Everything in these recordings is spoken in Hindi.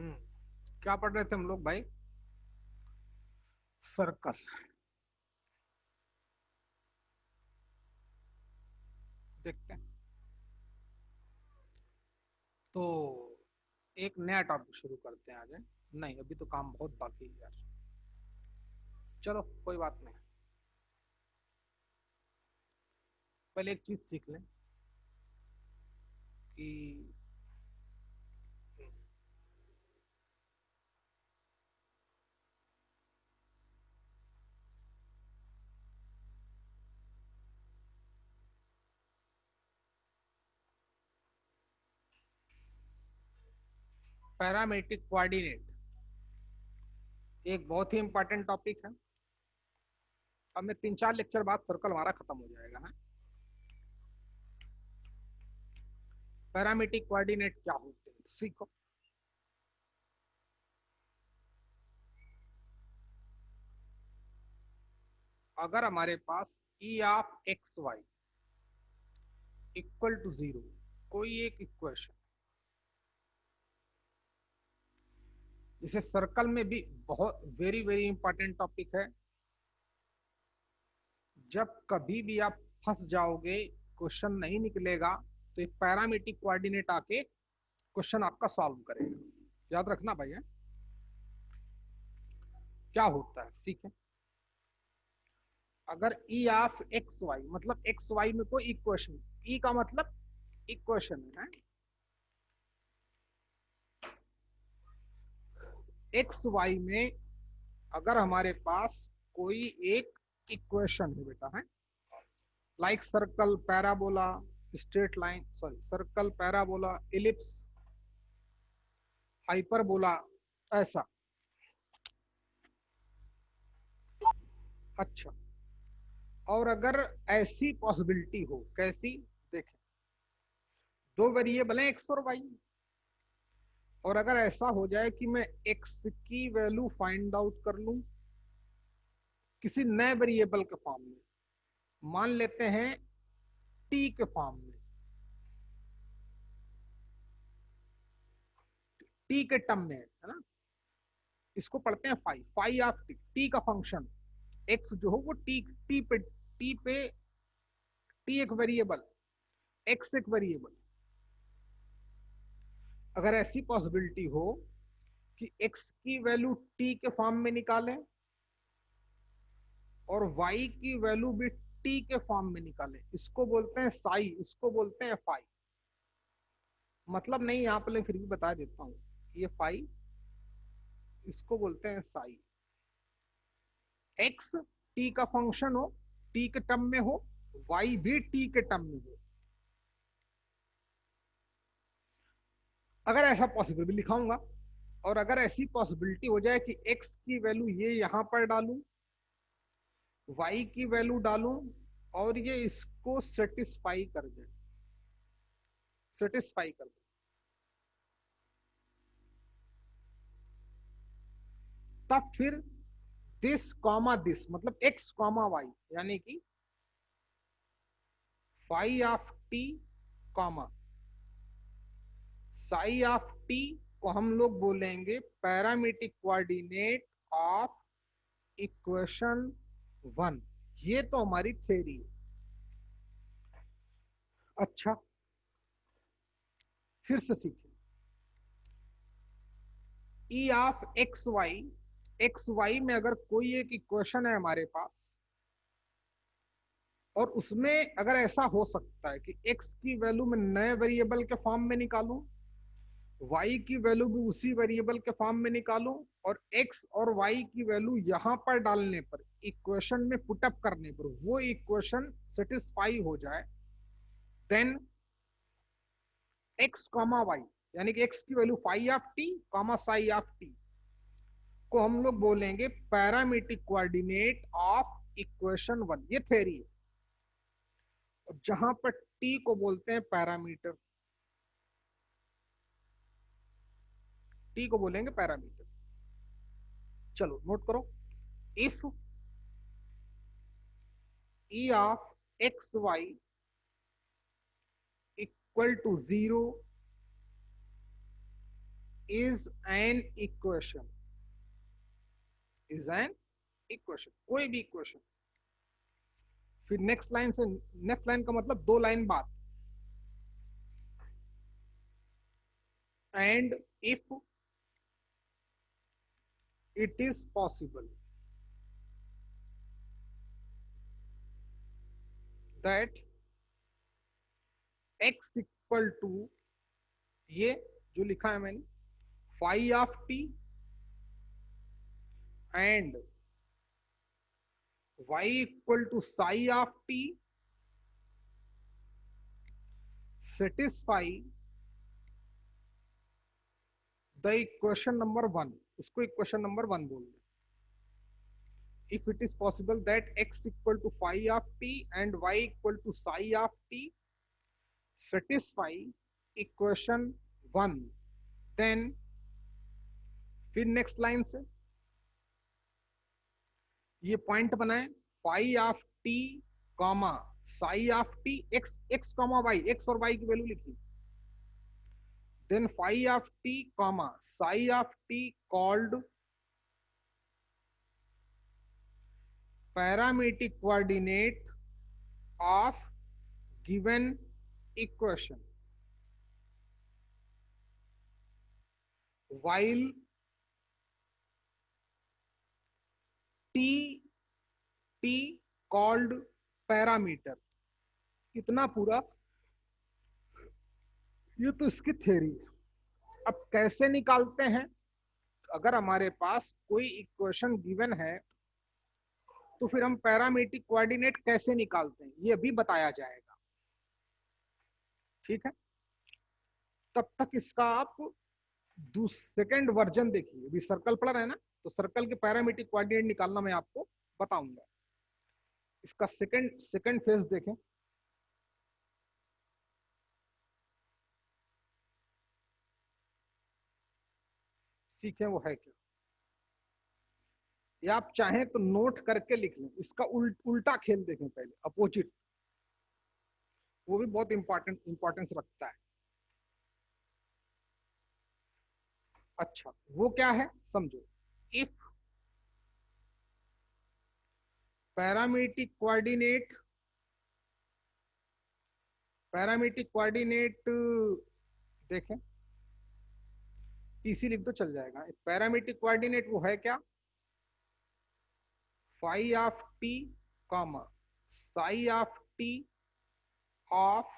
हम्म। क्या पढ़ रहे थे हम लोग भाई? सर्कल। देखते हैं। तो एक नया टॉपिक शुरू करते हैं आज। नहीं, अभी तो काम बहुत बाकी है यार। चलो कोई बात नहीं। पहले एक चीज सीख लें कि पैरामेट्रिक कोऑर्डिनेट एक बहुत ही इंपॉर्टेंट टॉपिक है। अब मैं 3-4 लेक्चर बाद सर्कल हमारा खत्म हो जाएगा है। पैरामेट्रिक कोऑर्डिनेट क्या होते हैं सीखो। अगर हमारे पास e of x y equal to 0 कोई एक इक्वेशन, इसे सर्कल में भी बहुत वेरी वेरी इंपॉर्टेंट टॉपिक है। जब कभी भी आप फंस जाओगे, क्वेश्चन नहीं निकलेगा, तो एक पैरामीट्रिक कोऑर्डिनेट आके क्वेश्चन आपका सॉल्व करेगा। याद रखना भैया। क्या होता है सीखें। अगर ई ऑफ एक्स वाई मतलब एक्स वाई में कोई इक्वेशन, ई का मतलब इक्वेशन है। एक्स वाई में अगर हमारे पास कोई एक इक्वेशन है बेटा है, like circle, parabola, straight line, sorry circle, parabola, ellipse, hyperbola, ऐसा। अच्छा, और अगर ऐसी पॉसिबिलिटी हो, कैसी? देखें, दो वेरिएबल है एक्स और वाई, और अगर ऐसा हो जाए कि मैं एक्स की वैल्यू फाइंड आउट कर लूं किसी नए वेरिएबल के फॉर्म में, मान लेते हैं टी के फॉर्म में, टी के टर्म में है ना। इसको पढ़ते हैं phi, phi of t, t का फंक्शन एक्स जो हो वो टी, टी पे टी एक वेरिएबल, एक्स एक वेरिएबल। अगर ऐसी पॉसिबिलिटी हो कि एक्स की वैल्यू टी के फॉर्म में निकालें और y की वैल्यू भी t के फॉर्म में निकालें, इसको बोलते हैं साई, इसको बोलते हैं फाई। मतलब नहीं यहाँ पर, फिर भी बता देता हूँ। ये फाई, इसको बोलते हैं साई। x t का फंक्शन हो, t के टर्म में हो, y भी t के टर्म में हो। अगर ऐसा पॉसिबल भी लिखाऊंगा, और अगर ऐसी पॉसिबिलिटी हो जाए कि x की वैल्यू ये यहां पर डालूं, y की वैल्यू डालूं, और ये इसको सेटिस्फाई कर जाए, सेटिस्फाई कर दे, तब फिर दिस कॉमा दिस मतलब एक्स कॉमा वाई, यानी कि phi of t comma psi of t को हम लोग बोलेंगे पैरामीट्रिक कोऑर्डिनेट ऑफ इक्वेशन 1। ये तो हमारी थ्योरी है। अच्छा, फिर से सीखें। ई ऑफ एक्स वाई में अगर कोई एक इक्वेशन है हमारे पास, और उसमें अगर ऐसा हो सकता है कि x की वैल्यू में नए वेरिएबल के फॉर्म में निकालूं, y की वैल्यू भी उसी वेरिएबल के फॉर्म में निकालूं, और x और y की वैल्यू यहां पर डालने पर, इक्वेशन में पुटअप करने पर वो इक्वेशन सेटिस्फाई हो जाए, देन x कॉमा वाई, यानी कि x की value phi of t comma psi of t को हम लोग बोलेंगे पैरामीट्रिक कोऑर्डिनेट ऑफ इक्वेशन 1। ये थ्योरी है। और जहां पर टी को बोलते हैं पैरामीटर, टी को बोलेंगे पैरामीटर। चलो नोट करो। If e of x y equal to 0 is an equation, is an equation, कोई भी इक्वेशन। फिर नेक्स्ट लाइन से, नेक्स्ट लाइन का मतलब 2 लाइन बाद, and if it is possible that x equal to, ये जो लिखा है मैंने, phi of t and y equal to psi of t satisfy the equation number 1, इसको इक्वेशन नंबर 1 बोल दे। if it is possible that x equal to phi of t and y equal to psi of t satisfy equation 1, then फिर नेक्स्ट लाइन से ये पॉइंट बनाए, phi of t comma psi of t, x x comma y, x और वाई की वैल्यू लिखी, then phi of t comma psi of t called parametric coordinate of given equation, while t called parameter। इतना पूरा, ये तो इसकी थ्योरी है। अब कैसे निकालते हैं? अगर हमारे पास कोई इक्वेशन गिवन है तो फिर हम पैरामीट्रिक कोऑर्डिनेट कैसे निकालते हैं ये भी बताया जाएगा, ठीक है। तब तक इसका आप सेकंड वर्जन देखिए, अभी सर्कल पढ़ रहे हैं ना, तो सर्कल के पैरामीट्रिक कोऑर्डिनेट निकालना मैं आपको बताऊंगा। इसका सेकंड सेकंड फेज देखें, सीखें वो है क्या, या आप चाहें तो नोट करके लिख लें। इसका उल्टा खेल देखें पहले, अपोजिट, वो भी बहुत इंपॉर्टेंस रखता है। अच्छा वो क्या है समझो, if parametric coordinate, parametric coordinate देखें, टीसी लिख दो चल जाएगा। पैरामीट्रिक कोऑर्डिनेट वो है क्या, phi of t comma psi of t of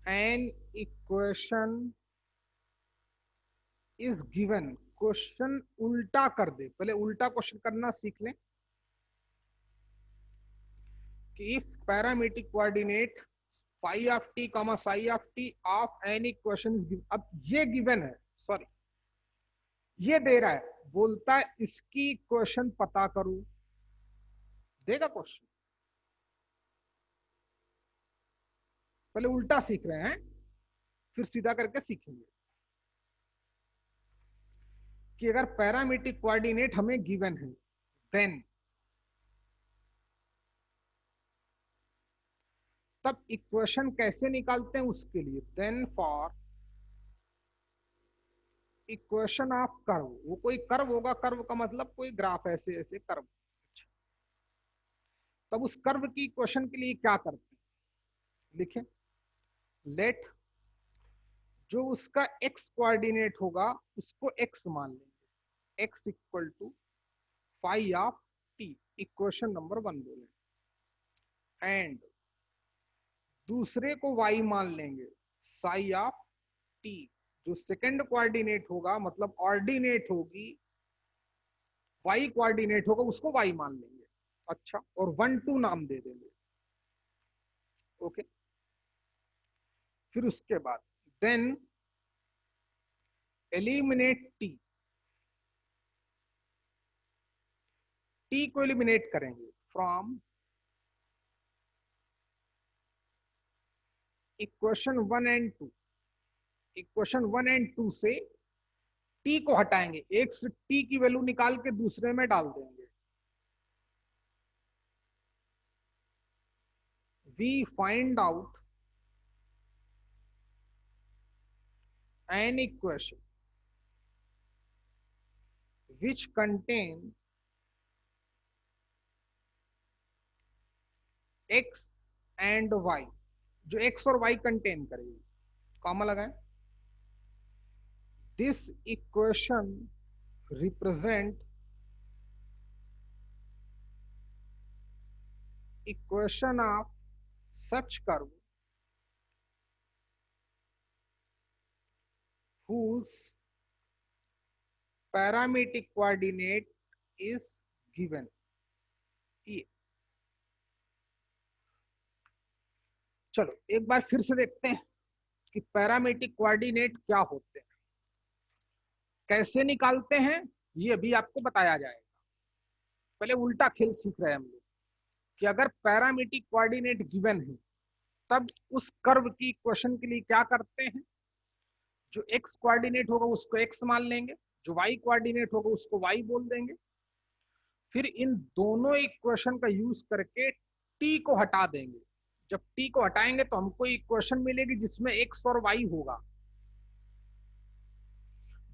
an equation is given. Question उल्टा कर दे, पहले उल्टा क्वेश्चन करना सीख लें कि if parametric coordinate phi of t comma psi of t of an equation is given. अब ये गिवन है, सॉरी ये दे रहा है, बोलता है इसकी इक्वेशन पता करूं, देगा क्वेश्चन। पहले उल्टा सीख रहे हैं, फिर सीधा करके सीखेंगे कि अगर पैरामीट्रिक कोऑर्डिनेट हमें गिवन है, देन तब इक्वेशन कैसे निकालते हैं उसके लिए, then for equation of curve, वो कोई कर्व होगा, कर्व का मतलब कोई ग्राफ, ऐसे ऐसे कर्व। अच्छा, तब उस कर्व की इक्वेशन के लिए क्या करते हैं, लिखें, लेट जो उसका एक्स कोऑर्डिनेट होगा उसको एक्स मान लेंगे, x equal to phi of t, equation number 1 बोले, एंड दूसरे को y मान लेंगे, साई ऑफ टी। जो सेकंड कोऑर्डिनेट होगा, मतलब ऑर्डिनेट होगी, y कोऑर्डिनेट होगा, उसको y मान लेंगे। अच्छा, और 1 2 नाम दे देंगे, ओके। फिर उसके बाद देन एलिमिनेट टी, टी को एलिमिनेट करेंगे from equation 1 and 2। Equation 1 and 2 से टी को हटाएंगे, एक से टी की वैल्यू निकाल के दूसरे में डाल देंगे। We find out an equation which contain x and y, जो x और y कंटेन करेगी, कॉमा लगाएं, this equation represent equation of such curve whose parametric coordinate is given. चलो एक बार फिर से देखते हैं कि पैरामीट्रिक कोऑर्डिनेट क्या होते हैं, कैसे निकालते हैं, ये अभी आपको बताया जाएगा। पहले उल्टा खेल सीख रहे हैं हम लोग कि अगर पैरामीट्रिक कोऑर्डिनेट गिवन है तब उस कर्व की इक्वेशन के लिए क्या करते हैं, जो एक्स कोऑर्डिनेट होगा उसको एक्स मान लेंगे, जो वाई कोऑर्डिनेट होगा उसको वाई बोल देंगे, फिर इन दोनों इक्वेशन का यूज करके टी को हटा देंगे। जब टी को हटाएंगे तो हमको इक्वेशन मिलेगी जिसमें एक्स और वाई होगा।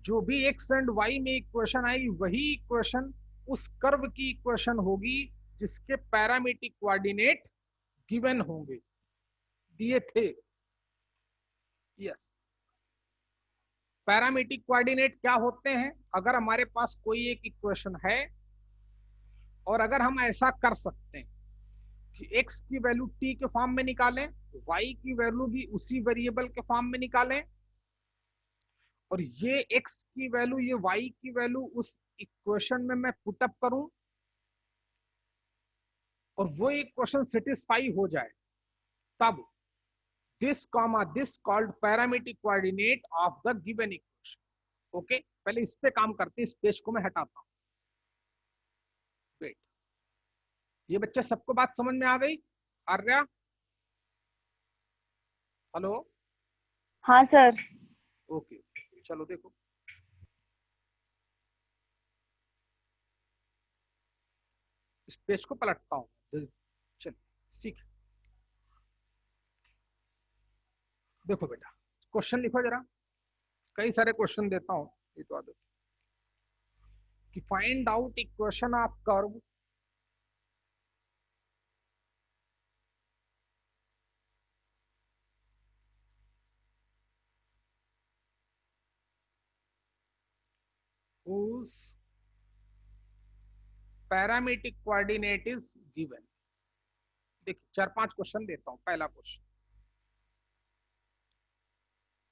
जो भी एक्स एंड वाई में इक्वेशन आएगी वही इक्वेशन उस कर्व की इक्वेशन होगी जिसके पैरामीट्रिक कोऑर्डिनेट गिवन होंगे, दिए थे। यस, पैरामीट्रिक कोऑर्डिनेट क्या होते हैं, अगर हमारे पास कोई एक इक्वेशन है और अगर हम ऐसा कर सकते हैं कि x की वैल्यू t के फॉर्म में निकालें, y की वैल्यू भी उसी वेरिएबल के फॉर्म में निकालें, और ये x की वैल्यू ये y की वैल्यू उस इक्वेशन में मैं पुटअप करूं और वो इक्वेशन सेटिस्फाई हो जाए, तब this comma this called parametric coordinate of the given equation. Okay, पहले इस पे काम करते हैं, इस पेज को मैं हटाता हूं। वेट, ये बच्चे सबको बात समझ में आ गई? आर्या, हेलो? हाँ सर। ओके, चलो देखो, इस पेज को पलटता हूं, चलिए सीख। देखो बेटा, क्वेश्चन लिखो जरा, कई सारे क्वेश्चन देता हूं, ये तो आदत कि find out equation of curve whose parametric coordinate is given. देखिए 4-5 क्वेश्चन देता हूं। पहला question,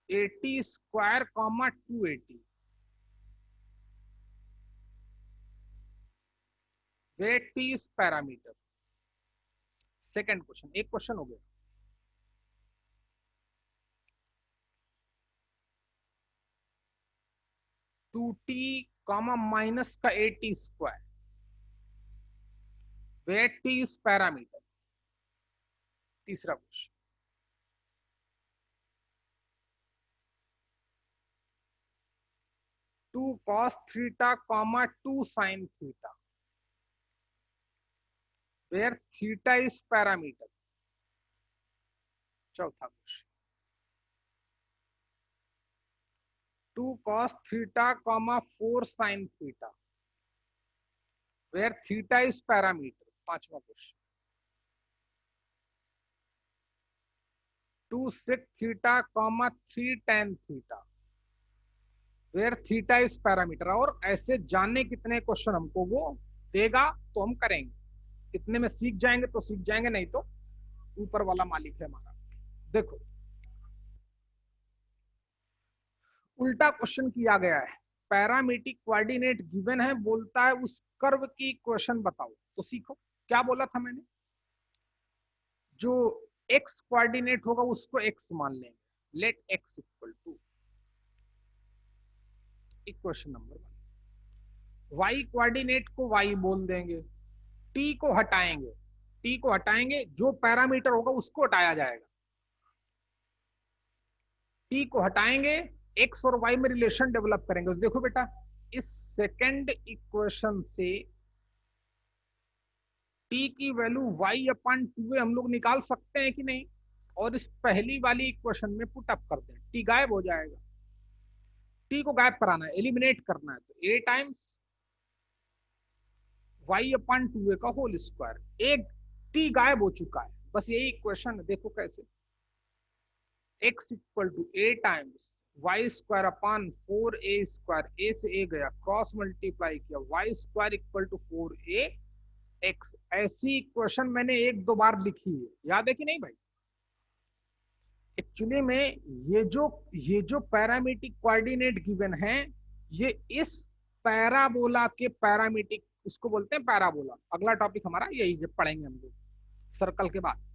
80 square comma 280 where t is parameter. Second question, एक क्वेश्चन हो गया। टू टी कॉमा माइनस का 80 square where t is parameter. तीसरा question, 2 cos theta comma 2 sin theta where theta is parameter. चौथा question, 2 cos theta comma 4 sin theta where theta is parameter. पांचवा question, 2 sec theta comma 3 tan theta where theta is parameter. और ऐसे जानने कितने क्वेश्चन हमको वो देगा तो हम करेंगे, इतने में सीख जाएंगे तो सीख जाएंगे, नहीं तो ऊपर वाला मालिक है हमारा। देखो उल्टा क्वेश्चन किया गया है, पैरामीट्रिक कोऑर्डिनेट गिवन है, बोलता है उस कर्व की इक्वेशन बताओ। तो सीखो क्या बोला था मैंने, जो x कोऑर्डिनेट होगा उसको x मान लेंगे, let x equal to equation number 1, y coordinate को y बोल देंगे, t को हटाएंगे, t को हटाएंगे जो पैरामीटर होगा उसको हटाया जाएगा, t को हटाएंगे, x और y में रिलेशन डेवलप करेंगे। तो देखो बेटा, इस सेकंड इक्वेशन से t की वैल्यू y/2 हम लोग निकाल सकते हैं कि नहीं, और इस पहली वाली इक्वेशन में पुट अप कर दें, t गायब हो जाएगा। टी को गायब कराना है, एलिमिनेट करना है, तो ए टाइम्स वाई अपॉन 2a का होल स्क्वायर। एक टी गायब हो चुका है, बस यही इक्वेशन है। देखो कैसे, x equal to a times y square upon 4a square, a से ए गया, क्रॉस मल्टीप्लाई किया, y square equal to 4a x। ऐसी इक्वेशन मैंने एक दो बार लिखी है, याद है कि नहीं भाई? एक्चुअली में ये जो पैरामीट्रिक कोऑर्डिनेट गिवन है, ये इस पैराबोला के पैरामीट्रिक, इसको बोलते हैं पैराबोला। अगला टॉपिक हमारा यही जब पढ़ेंगे हम लोग सर्कल के बाद।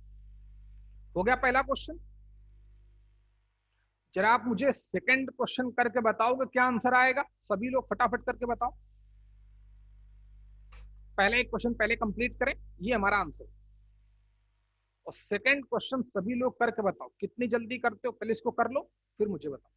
हो गया पहला क्वेश्चन। जरा आप मुझे सेकंड क्वेश्चन करके बताओगे क्या आंसर आएगा? सभी लोग फटाफट करके बताओ। पहले एक क्वेश्चन पहले कंप्लीट करें, ये हमारा आंसर। और सेकंड क्वेश्चन सभी लोग करके बताओ, कितनी जल्दी करते हो पहले इसको कर लो, फिर मुझे बताओ।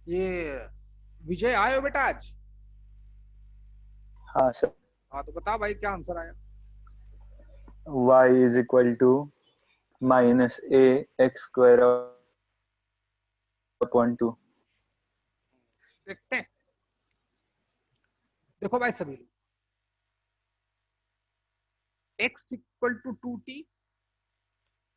ये विजय आए हो बेटा आज? हाँ सर। हाँ तो बता भाई क्या आंसर आया? y is equal to minus a x square upon 2। देखते हैं। देखो भाई सभी लोग, x इक्वल टू 2t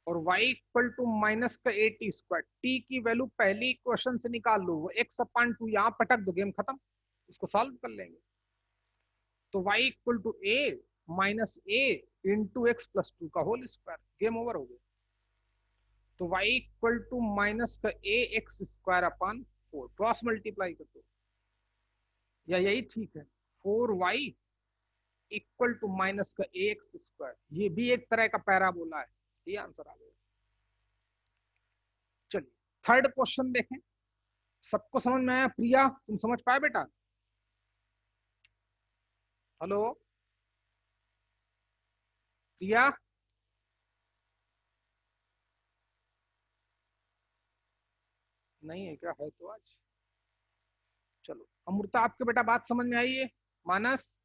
और y इक्वल टू माइनस का 8t स्क्वायर। t की वैल्यू पहली इक्वेशन से निकाल लो, वो x अपॉन 2 यहाँ पटक दो, गेम खत्म। इसको सॉल्व कर लेंगे तो y equal to a minus a into x plus 2 का होल स्क्वायर, गेम ओवर हो गया। तो y इक्वल टू माइनस का a x square upon 4, cross multiply कर दो, या यही ठीक है, 4y इक्वल टू माइनस का ए एक्स स्क्वायर। ये भी एक तरह का पैराबोला है, ये आंसर आ गया। चलिए थर्ड क्वेश्चन देखें। सबको समझ में आया? प्रिया तुम समझ पाए बेटा? हेलो प्रिया? नहीं है क्या? है तो आज। चलो अमृता, आपके बेटा बात समझ में आई है? मानस?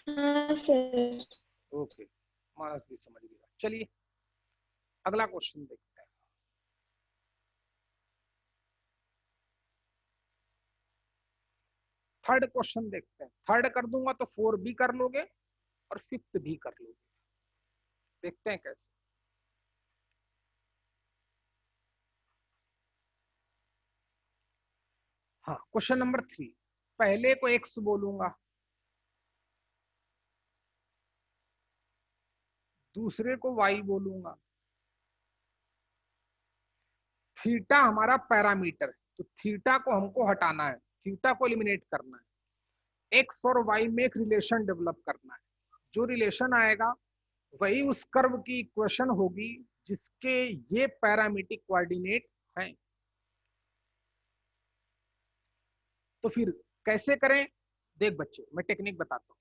हाँ सर। ओके, मानस भी समझ गया। चलिए अगला क्वेश्चन देखते हैं। थर्ड क्वेश्चन देखते हैं। थर्ड कर दूंगा तो 4 भी कर लोगे और फिफ्थ भी कर लोगे, देखते हैं कैसे। हाँ क्वेश्चन नंबर 3, पहले को x बोलूंगा, दूसरे को y बोलूंगा। थीटा हमारा पैरामीटर है, तो थीटा को हमको हटाना है, थीटा को एलिमिनेट करना है, एक्स और वाई में एक रिलेशन डेवलप करना है। जो रिलेशन आएगा वही उस कर्व की इक्वेशन होगी जिसके ये पैरामीट्रिक कोऑर्डिनेट हैं। तो फिर कैसे करें? देख बच्चे, मैं टेक्निक बताता हूं।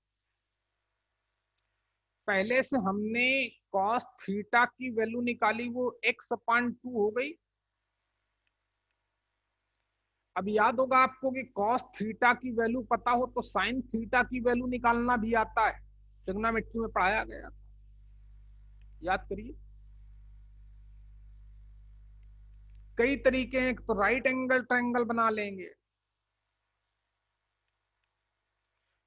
पहले से हमने कॉस थीटा की वैल्यू निकाली, वो x अपॉन 2 हो गई। अब याद होगा आपको कि कॉस थीटा की वैल्यू पता हो तो साइन थीटा की वैल्यू निकालना भी आता है, ट्रिग्नोमेट्री में पढ़ाया गया था, याद करिए। कई तरीके हैं, तो राइट एंगल ट्रायंगल बना लेंगे,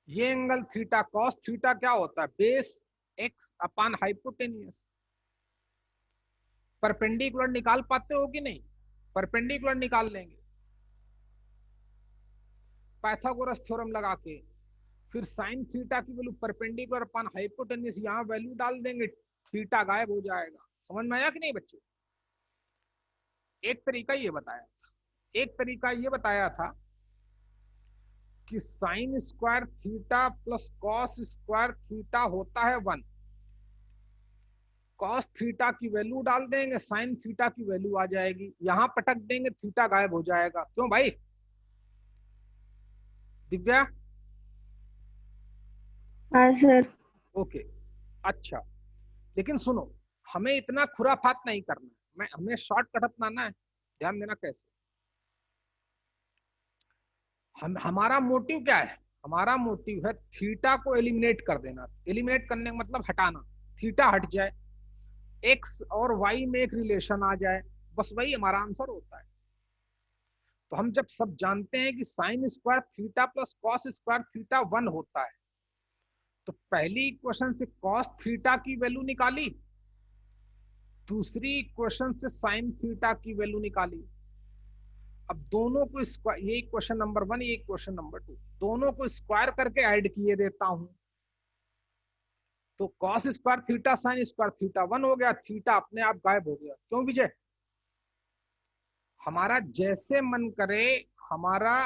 ये एंगल थीटा, कॉस थीटा क्या होता है? Base x upon hypotenuse. Perpendicular निकाल पाते हो कि नहीं? परपेंडिकुलर निकाल लेंगे पाइथागोरस थ्योरम लगा के, फिर साइन थीटा की वैल्यू परपेंडिकुलर अपॉन हाइपोटेन्यूज, यहाँ वैल्यू डाल देंगे, थीटा गायब हो जाएगा। समझ में आया कि नहीं बच्चे? एक तरीका ये बताया था, एक तरीका ये बताया था कि sign square theta plus cos square theta होता है 1। कॉस थीटा की वैल्यू डाल देंगे, साइन थीटा की वैल्यू आ जाएगी, यहां पटक देंगे, थीटा गायब हो जाएगा। क्यों भाई? दिव्या? हाँ सर। ओके, अच्छा, लेकिन सुनो, हमें इतना खुराफात नहीं करना है, हमें शॉर्टकट अपनाना है। ध्यान देना कैसे। हमारा मोटिव क्या है? हमारा मोटिव है थीटा को एलिमिनेट कर देना। एलिमिनेट करने का मतलब हटाना, थीटा हट जाए, एक्स और वाई में एक रिलेशन आ जाए, बस वही हमारा आंसर होता है। तो हम जब सब जानते हैं कि sign square theta plus cos square theta 1 होता है, तो पहली इक्वेशन से कॉस थीटा की वैल्यू निकाली, दूसरी इक्वेशन से साइन थीटा की वैल्यू निकाली। अब दोनों को स्क्वायर, ये इक्वेशन नंबर 1, ये इक्वेशन नंबर 2, दोनों को स्क्वायर करके ऐड किए देता हूं, तो cos square theta sine square theta 1 हो गया, थीटा अपने आप गायब हो गया। क्यों विजय? हमारा जैसे मन करे हमारा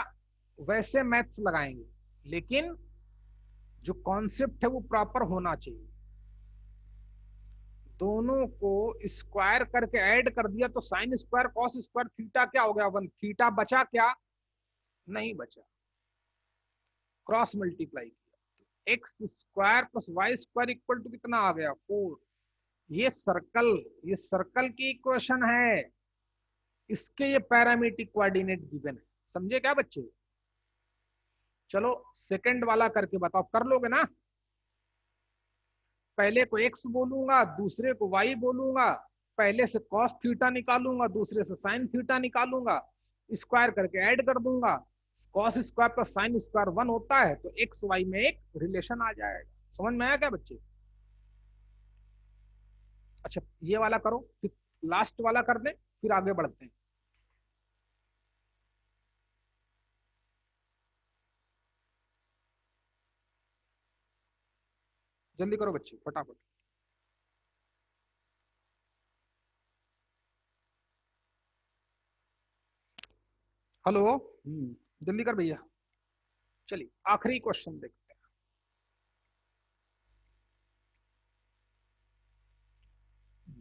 वैसे मैथ्स लगाएंगे, लेकिन जो कॉन्सेप्ट है वो प्रॉपर होना चाहिए। दोनों को स्क्वायर करके ऐड कर दिया तो sine square cos square theta क्या हो गया? 1। थीटा बचा क्या? नहीं बचा। क्रॉस मल्टीप्लाई किया, x square plus y square equal to कितना आ गया? 4। ये सर्कल की इक्वेशन है, इसके ये पैरामीट्रिक कोऑर्डिनेट गिवन है। समझे क्या बच्चे? चलो सेकंड वाला करके बताओ, कर लोगे ना? पहले को एक्स बोलूंगा, दूसरे को वाई बोलूंगा, पहले से कॉस थीटा निकालूंगा, दूसरे से साइन थीटा निकालूंगा, स्क्वायर करके ऐड कर दूंगा। Cos square plus sine square 1 होता है, तो एक्स वाई में एक रिलेशन आ जाएगा। समझ में आया क्या बच्चे? अच्छा, ये वाला करो, फिर लास्ट वाला कर दें, फिर आगे बढ़ते हैं। जल्दी करो बच्चे, फटाफट। हेलो, जल्दी कर भैया। चलिए आखिरी क्वेश्चन देखते हैं।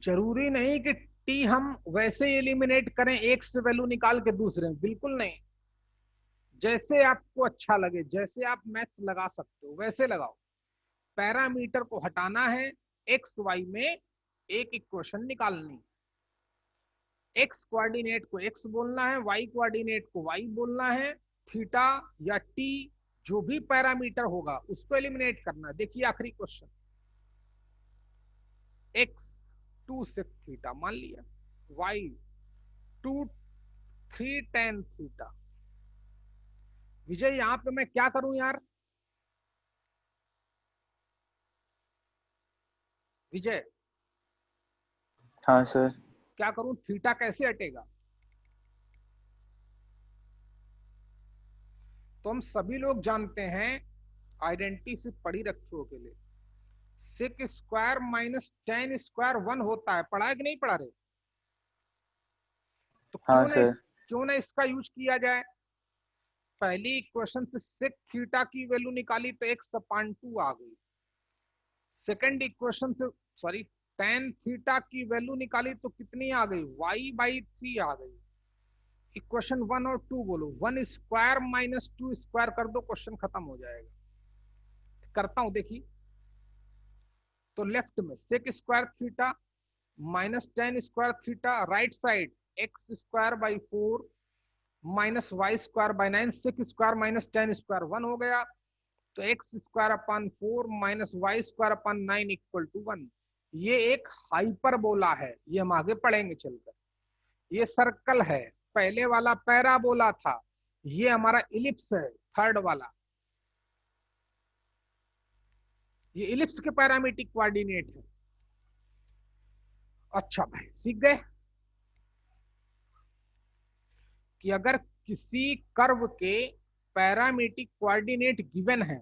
जरूरी नहीं कि टी हम वैसे एलिमिनेट करें एक से वैल्यू निकाल के दूसरे में, बिल्कुल नहीं। जैसे आपको अच्छा लगे, जैसे आप मैथ्स लगा सकते हो वैसे लगाओ। पैरामीटर को हटाना है, एक्स वाई में एक इक्वेशन निकालनी। एक्स कोऑर्डिनेट को एक्स बोलना है, वाई कोऑर्डिनेट को वाई बोलना है, थीटा या टी जो भी पैरामीटर होगा उसको एलिमिनेट करना है। देखिए आखिरी क्वेश्चन, एक्स 2 सेक थीटा मान लिया, वाई 2 3 tan थीटा। विजय यहां पे मैं क्या करूं यार? विजय हाँ सर। क्या करूं? थीटा कैसे हटेगा? तो हम सभी लोग जानते हैं, आइडेंटिटी से पढ़ी रखे हो के लिए, sec square minus tan square 1 होता है। पढ़ा है कि नहीं पढ़ा रहे? तो हाँ सर। क्यों ना इसका यूज किया जाए। पहली इक्वेशन से सेक थीटा की वैल्यू निकाली तो एक्स अपान 2 आ गई। सेकंड इक्वेशन से सॉरी tan थीटा की वैल्यू निकाली तो कितनी आ गई? y/3 आ गई। इक्वेशन 1 और 2 बोलो, 1 स्क्वायर माइनस 2 स्क्वायर कर दो, क्वेश्चन खत्म हो जाएगा। करता हूं देखिए, तो लेफ्ट में sec square theta minus tan square theta, right side x square by 4 minus y square by 9, sec square minus tan square 1 हो गया, तो x square upon 4 minus y square upon 9 equal to 1। ये एक हाइपरबोला है, ये हम आगे पढ़ेंगे चलकर। ये सर्कल है, पहले वाला पैराबोला था, ये हमारा इलिप्स है थर्ड वाला। ये इलिप्स के पैरामीट्रिक कोऑर्डिनेट है। अच्छा भाई, सीख गए कि अगर किसी कर्व के पैरामीट्रिक कोऑर्डिनेट गिवन है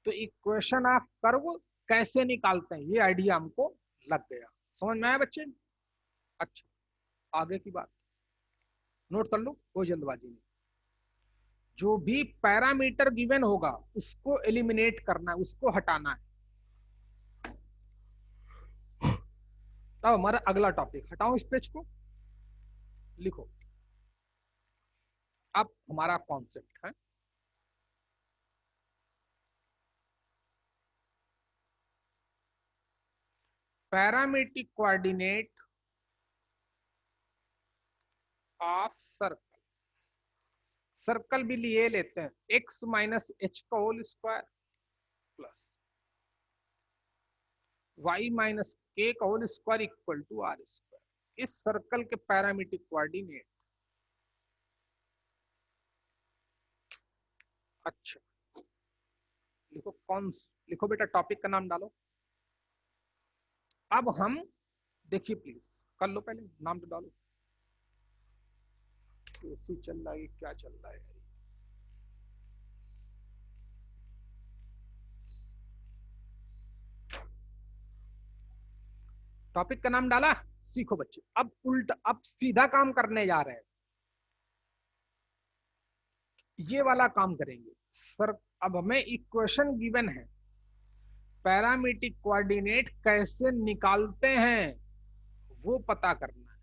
तो इक्वेशन ऑफ कर्व कैसे निकालते हैं, ये आइडिया हमको लग गया। समझ में आया बच्चे? अच्छा, आगे की बात नोट कर लो, कोई जल्दबाजी नहीं। जो भी पैरामीटर गिवन होगा उसको एलिमिनेट करना है, उसको हटाना है। अब हमारा अगला टॉपिक, हटाओ इस पेज को, लिखो। अब हमारा कॉन्सेप्ट है, parametric coordinate of circle, circle भी लिए लेते हैं, x माइनस एच का whole square plus y minus k का whole square equal to r square. इस सर्कल के पैरामीट्रिक कोऑर्डिनेट। अच्छा लिखो कौन, लिखो बेटा टॉपिक का नाम डालो। अब हम देखिए प्लीज, कर लो पहले नाम तो डालो। एसी चल रहा है, क्या चल रहा है? टॉपिक का नाम डाला, सीखो बच्चे। अब उल्टा, अब सीधा काम करने जा रहे हैं, ये वाला काम करेंगे सर। अब हमें इक्वेशन गिवन है, पैरामीट्रिक कोऑर्डिनेट कैसे निकालते हैं वो पता करना है।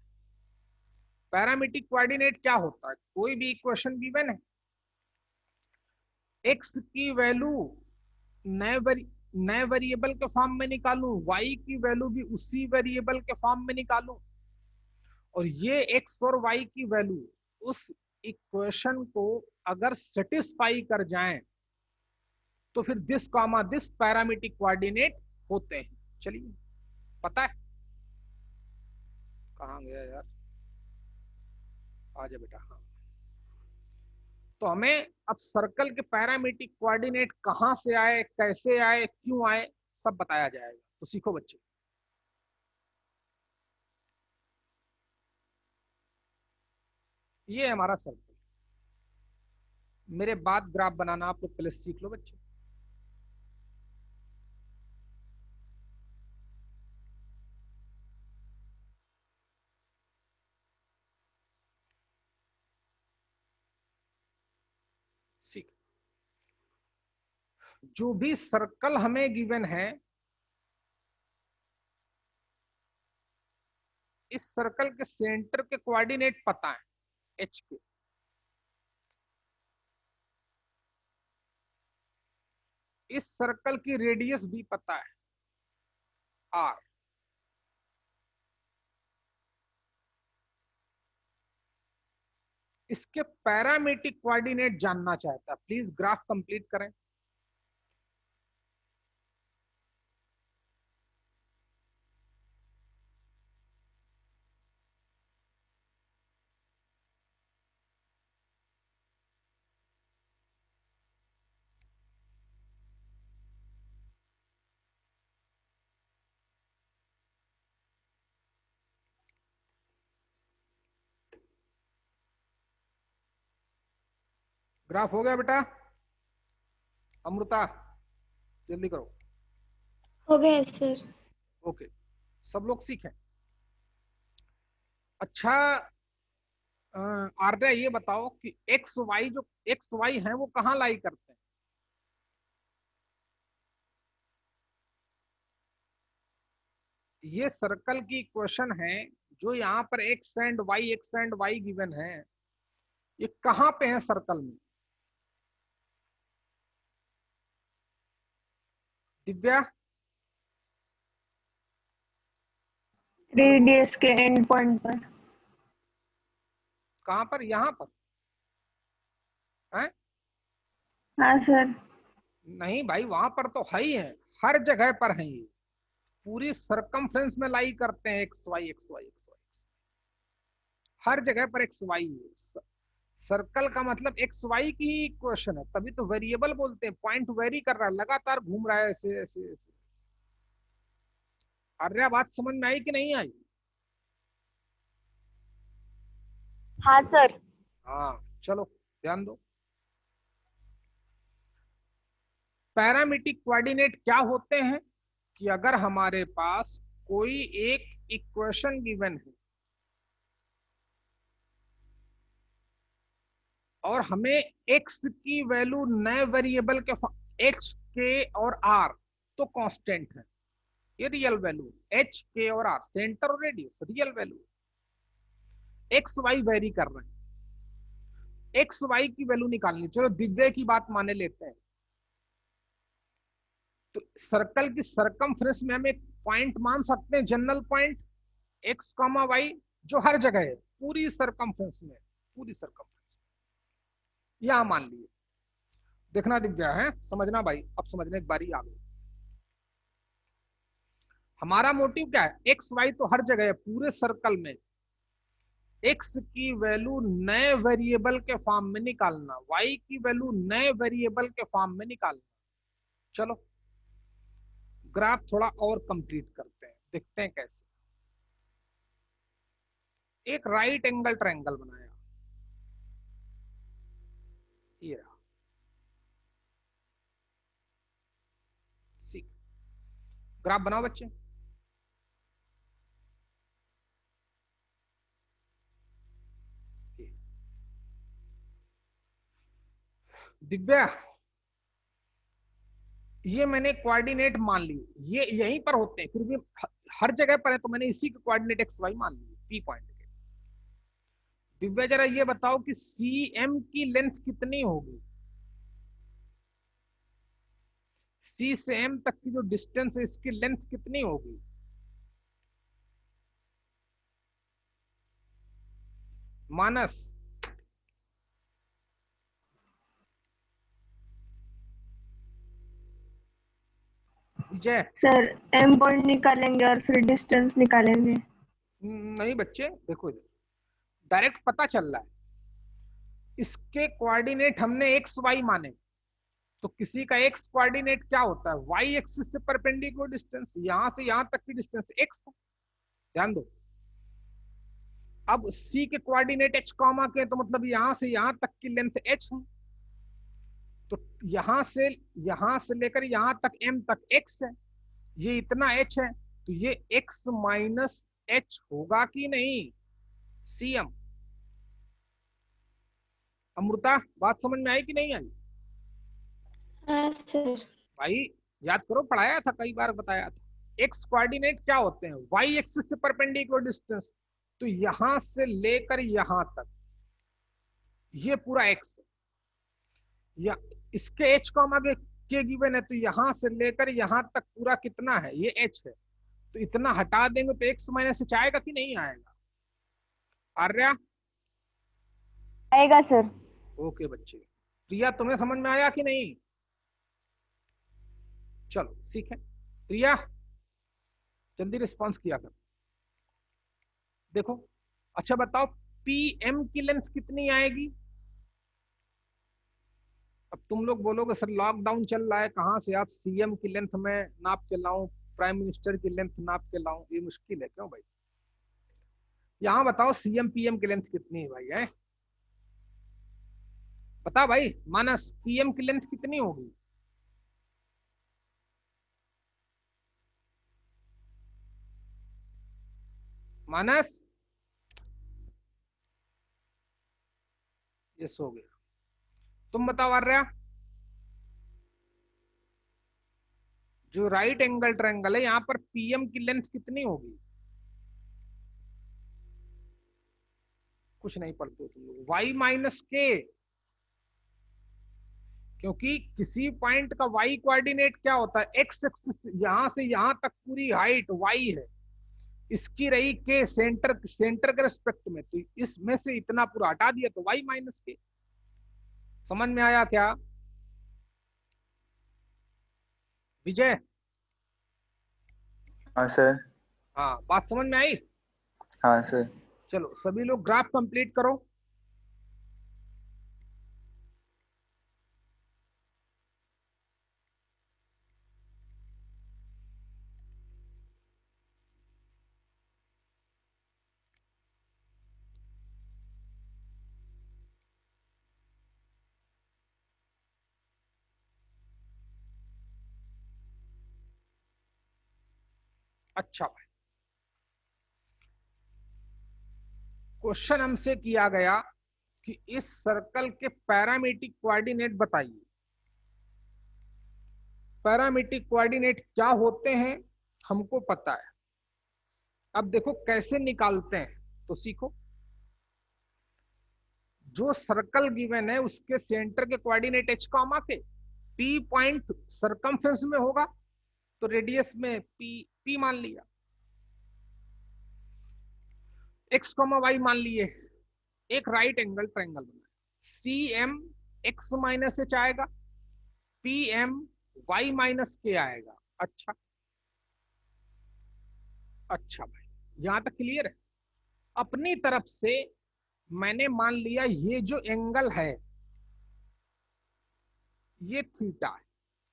पैरामीट्रिक कोऑर्डिनेट क्या होता है? कोई भी इक्वेशन गिवन है, एक्स की वैल्यू नए वेरिएबल के फॉर्म में निकालूं, y की वैल्यू भी उसी वेरिएबल के फॉर्म में निकालूं, और ये x और y की वैल्यू उस इक्वेशन को अगर सेटिस्फाई कर जाएं तो फिर this comma this parametric coordinate होते हैं। चलिए पता है, कहां गया यार, आ जा बेटा। हाँ, तो हमें अब सर्कल के पैरामीट्रिक कोऑर्डिनेट कहां से आए, कैसे आए, क्यों आए, सब बताया जाएगा। तो सीखो बच्चे। ये हमारा सर्कल, मेरे बाद ग्राफ बनाना आप लोग पहले सीख लो बच्चे। सीख, जो भी सर्कल हमें गिवन है, इस सर्कल के सेंटर के कोऑर्डिनेट पता है एच के, इस सर्कल की रेडियस भी पता है आर, इसके पैरामीट्रिक कोऑर्डिनेट जानना चाहता है। प्लीज ग्राफ कंप्लीट करें। ग्राफ हो गया बेटा? अमृता जल्दी करो। हो गया सर। ओके, सब लोग सीखें। अच्छा आर्या ये बताओ कि एक्स वाई, जो एक्स वाई है वो कहाँ लाई करते हैं? ये सर्कल की इक्वेशन है, जो यहाँ पर एक्स एंड वाई गिवन है, ये कहाँ पे है सर्कल में? दिव्या, रेडियस के एंड पॉइंट पर। कहाँ पर? यहाँ पर है? हाँ सर। नहीं भाई, वहां पर तो है ही है, हर जगह पर है ये, पूरी सरकमफ्रेंस में लाई करते हैं x y x y x y, हर जगह पर एक्स वाई है। सर्कल का मतलब एक्स वाई की इक्वेशन है, तभी तो वेरिएबल बोलते हैं। पॉइंट वेरी कर रहा है, लगातार घूम रहा है ऐसे ऐसे ऐसे। आर्या बात समझ में आई कि नहीं आई? हाँ सर। हाँ चलो ध्यान दो। पैरामीट्रिक कोऑर्डिनेट क्या होते हैं कि अगर हमारे पास कोई एक इक्वेशन गिवन है और हमें एक्स की वैल्यू नए वेरिएबल के एक्स के और आर तो कांस्टेंट है, ये रियल वैल्यू एच के और आर, सेंटर और radius real value, x y vary कर रहे हैं, एक्स वाई की वैल्यू निकालनी। चलो दिव्य की बात माने लेते हैं, तो सर्कल की सरकमफ्रेंस में हमें पॉइंट मान सकते हैं general point x comma y जो हर जगह है पूरी सरकमफ्रेंस में, पूरी सरकमफ्रेंस में। यहां मान लिए, देखना दिख गया है, समझना भाई, अब समझने की बारी आ गई। हमारा मोटिव क्या है, एक्स वाई तो हर जगह है पूरे सर्कल में, एक्स की वैल्यू नए वेरिएबल के फॉर्म में निकालना, वाई की वैल्यू नए वेरिएबल के फॉर्म में निकालना। चलो ग्राफ थोड़ा और कंप्लीट करते हैं, देखते हैं कैसे। एक राइट एंगल ट्रायंगल बनाया, ये रहा, सी ग्राफ बनाओ बच्चे। दिव्या, ये मैंने कोऑर्डिनेट मान ली, ये यहीं पर होते हैं फिर भी हर जगह पर है, तो मैंने इसी के कोऑर्डिनेट एक्स वाई मान लिए पी पॉइंट के। दिव्या जरा ये बताओ कि सी एम की लेंथ कितनी होगी, सी से एम तक की जो डिस्टेंस है इसकी लेंथ कितनी होगी? मानस, विजय। सर एम पॉइंट निकालेंगे और फिर डिस्टेंस निकालेंगे। नहीं बच्चे देखो, इधर डायरेक्ट पता चल रहा है, इसके कोऑर्डिनेट हमने एक्स वाई माने, तो किसी का एक्स कोऑर्डिनेट क्या होता है, वाई एक्सिस से परपेंडिकुलर डिस्टेंस, यहां से यहां तक की डिस्टेंस एक्स। ध्यान दो, अब सी के कोऑर्डिनेट एच कॉमा के, तो मतलब यहां से यहां तक की लेंथ एच है, तो यहां से लेकर यहां तक एम तक एक्स है, ये इतना एच है, तो ये एक्स माइनस एच होगा कि नहीं, सी एम। अमृता बात समझ में आई कि नहीं आई? हाँ सर। भाई याद करो, पढ़ाया था, कई बार बताया था, एक्स कोऑर्डिनेट क्या होते हैं, वाई एक्सिस से परपेंडिकुलर डिस्टेंस, तो यहां से लेकर यहां तक ये पूरा एक्स है, या इसके एच कॉमा के गिवन है, तो यहां से लेकर यहां तक पूरा कितना है, ये एच है, तो इतना हटा देंगे तो एक्स माइनस एच आएगा कि नहीं आएगा? आर्या? आएगा सर। ओके बच्चे। प्रिया तुम्हें समझ में आया कि नहीं? चलो सीखें। प्रिया जल्दी रिस्पॉन्स किया कर। देखो अच्छा बताओ, पी एम की लेंथ कितनी आएगी? अब तुम लोग बोलोगे सर लॉकडाउन चल रहा है, कहाँ से आप सीएम की लेंथ में नाप के लाऊं, प्राइम मिनिस्टर की लेंथ नाप के लाऊं, ये मुश्किल है क्यों भाई? यहाँ बताओ सीएम पीएम की लेंथ कितनी है भाई, है बता भाई, मानस पीएम की लेंथ कितनी होगी? मानस, ये सो गया, तुम बताओ आर्या। जो राइट एंगल ट्रायंगल है यहाँ पर पीएम की लेंथ कितनी होगी? कुछ नहीं पढ़ते तुम लोग, वाई माइनस के, क्योंकि किसी पॉइंट का वाई कोऑर्डिनेट क्या होता है, एक्स एक्सिस, यहां से यहां तक पूरी हाइट वाई है, इसकी रही के सेंटर के रेस्पेक्ट में, तो इसमें से इतना पूरा हटा दिया तो वाई माइनस के। समझ में आया क्या विजय? हाँ सर। हाँ बात समझ में आई? हाँ सर। चलो सभी लोग ग्राफ कंप्लीट करो। अच्छा भाई, क्वेश्चन हमसे किया गया कि इस सर्कल के पैरामीट्रिक कोऑर्डिनेट बताइए। पैरामीट्रिक कोऑर्डिनेट क्या होते हैं हमको पता है, अब देखो कैसे निकालते हैं, तो सीखो। जो सर्कल गिवन है उसके सेंटर के कोऑर्डिनेट एच कॉमा के, पी पॉइंट सरकमफ्रेंस में होगा, तो रेडियस में पी P मान लिया, x, y मान लिए, एक राइट एंगल ट्रायंगल बना, CM x माइनस एच आएगा, PM y माइनस के आएगा। अच्छा अच्छा भाई, यहां तक क्लियर है। अपनी तरफ से मैंने मान लिया ये जो एंगल है ये थीटा है,